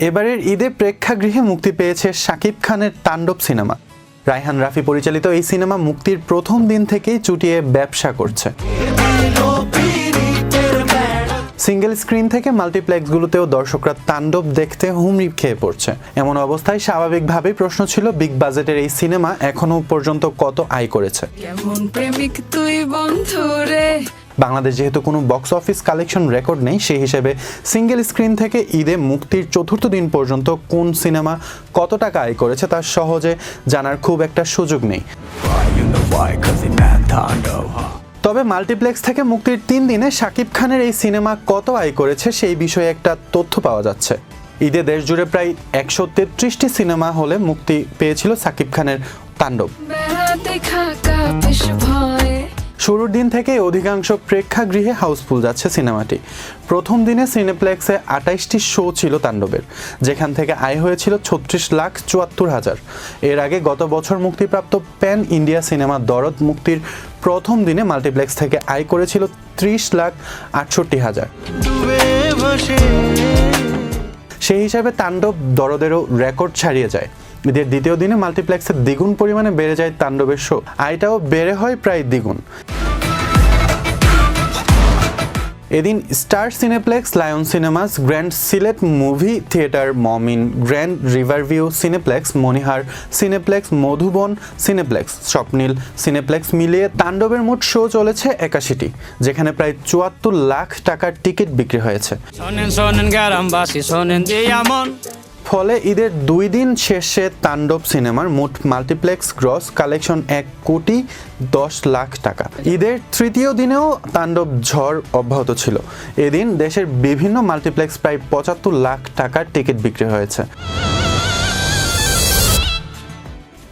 এবারের ঈদে প্রেক্ষাগৃহে মুক্তি পেয়েছে শাকিব খানের তাণ্ডব সিনেমা। রায়হান রাফি পরিচালিত এই সিনেমা মুক্তির প্রথম দিন থেকেই চুটিয়ে ব্যবসা করছে। সিঙ্গেল স্ক্রিন থেকে মাল্টিপ্লেক্সগুলোতেও দর্শকরা তাণ্ডব দেখতে হুমড়ি খেয়ে পড়ছে। এমন অবস্থায় স্বাভাবিকভাবেই প্রশ্ন ছিল, বিগ বাজেটের এই সিনেমা এখনো পর্যন্ত কত আয় করেছে। বাংলাদেশ যেহেতু কোনো বক্স অফিস কালেকশন রেকর্ড নেই, সেই হিসেবে সিঙ্গেল স্ক্রিন থেকে ঈদে মুক্তির চতুর্থ দিন পর্যন্ত কোন সিনেমা কত টাকা আয় করেছে তা সহজে জানার খুব একটা সুযোগ নেই। তবে মাল্টিপ্লেক্স থেকে মুক্তির 3 দিনে শাকিব খানের এই সিনেমা কত আয় করেছে সেই বিষয়ে একটা তথ্য পাওয়া যাচ্ছে। ঈদে দেশ জুড়ে প্রায় 133টি সিনেমা হলে মুক্তি পেয়েছিল শাকিব খানের তাণ্ডব। শুরুর দিন থেকে অধিকাংশ প্রেক্ষাগৃহে হাউসফুল যাচ্ছে সিনেমাটি। প্রথম দিনে সিনেপ্লেক্সে 28টি শো ছিল তাণ্ডবের, যেখান থেকে আয় হয়েছিল 36,74,000। এর আগে গত বছর মুক্তিপ্রাপ্ত প্যান ইন্ডিয়া সিনেমা দরদ মুক্তির প্রথম দিনে মাল্টিপ্লেক্স থেকে আয় করেছিল 30,68,000। সেই হিসাবে তাণ্ডব দরদেরও রেকর্ড ছাড়িয়ে যায়। ঈদের দ্বিতীয় দিনে মাল্টিপ্লেক্সে দ্বিগুণ পরিমাণে বেড়ে যায় তাণ্ডবের শো, আয়টাও বেড়ে হয় প্রায় দ্বিগুণ। এদিন star cineplex, lion cinemas, grand Sylhet movie theatre, মমিন, গ্র্যান্ড রিভারভিউ সিনেপ্লেক্স, মনিহার সিনেপ্লেক্স, মধুবন সিনেপ্লেক্স, স্বপ্নীল সিনেপ্লেক্স মিলিয়ে তাণ্ডবের মোট শো চলেছে 81টি, যেখানে প্রায় 74 লাখ টাকার টিকিট বিক্রি হয়েছে। ফলে ঈদের 2 দিন শেষে তাণ্ডব সিনেমার মোট মাল্টিপ্লেক্স গ্রস কালেকশন 1,10,00,000 টাকা। ঈদের তৃতীয় দিনেও তাণ্ডব ঝড় অব্যাহত ছিল। এদিন দেশের বিভিন্ন মাল্টিপ্লেক্স প্রায় 75 লাখ টাকার টিকিট বিক্রি হয়েছে।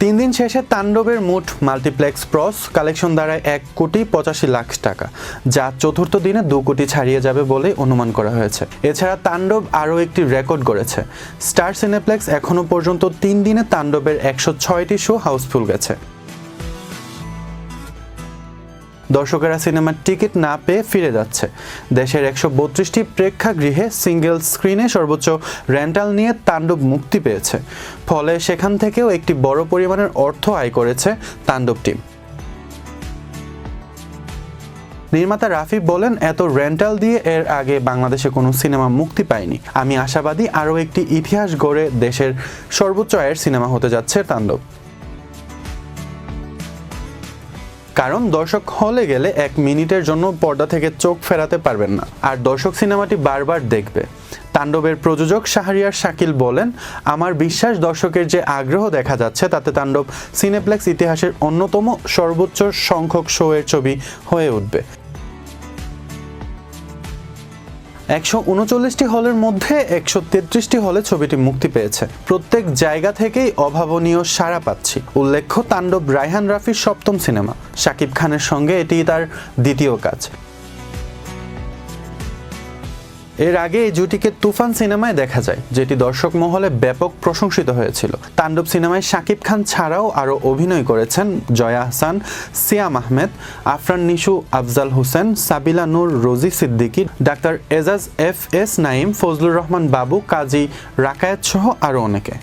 3 দিন শেষে তাণ্ডবের মোট মাল্টিপ্লেক্স ক্রস কালেকশন দাঁড়ায় 1,85,00,000 টাকা, যা চতুর্থ দিনে 2 কোটি ছাড়িয়ে যাবে বলে অনুমান করা হয়েছে। এছাড়া তাণ্ডব আরও একটি রেকর্ড গড়েছে। স্টার সিনেপ্লেক্স এখনো পর্যন্ত 3 দিনে তাণ্ডবের 106টি শো হাউসফুল গেছে। দর্শকেরা সিনেমার টিকিট না পেয়ে ফিরে যাচ্ছে। দেশের 132টি প্রেক্ষাগৃহে সিঙ্গেল স্ক্রিনে সর্বোচ্চ রেন্টাল নিয়ে তাণ্ডব মুক্তি পেয়েছে। ফলে সেখান থেকেও একটি বড় পরিমাণের অর্থ আয় করেছে তাণ্ডব টিম। নির্মাতা রাফি বলেন, এত রেন্টাল দিয়ে এর আগে বাংলাদেশে কোনো সিনেমা মুক্তি পায়নি। আমি আশাবাদী আরও একটি ইতিহাস গড়ে দেশের সর্বোচ্চ আয়ের সিনেমা হতে যাচ্ছে তাণ্ডব। কারণ দর্শক হলে গেলে 1 মিনিটের জন্য পর্দা থেকে চোখ ফেরাতে পারবেন না, আর দর্শক সিনেমাটি বারবার দেখবে। তাণ্ডবের প্রযোজক শাহরিয়ার শাকিল বলেন, আমার বিশ্বাস দর্শকের যে আগ্রহ দেখা যাচ্ছে তাতে তাণ্ডব সিনেপ্লেক্স ইতিহাসের অন্যতম সর্বোচ্চ সংখ্যক শো এর ছবি হয়ে উঠবে। 139টি হলের মধ্যে 133টি হলে ছবিটি মুক্তি পেয়েছে। প্রত্যেক জায়গা থেকেই অভাবনীয় সাড়া পাচ্ছি। উল্লেখ্য, তাণ্ডব রায়হান রাফির 7ম সিনেমা। শাকিব খানের সঙ্গে এটি তার দ্বিতীয় কাজ। এর আগে এই জুটিকে তুফান সিনেমায় দেখা যায়, যেটি দর্শক মহলে ব্যাপক প্রশংসিত হয়েছিল। তাণ্ডব সিনেমায় শাকিব খান ছাড়াও আরও অভিনয় করেছেন জয়া আহসান, সিয়াম আহমেদ, আফরান নিশু, আফজাল হোসেন, সাবিলা নূর, রোজি সিদ্দিকী, ডাক্তার এজাজ FS নাঈম, ফজলুর রহমান বাবু, কাজী রাকায়েত সহ আরও অনেকে।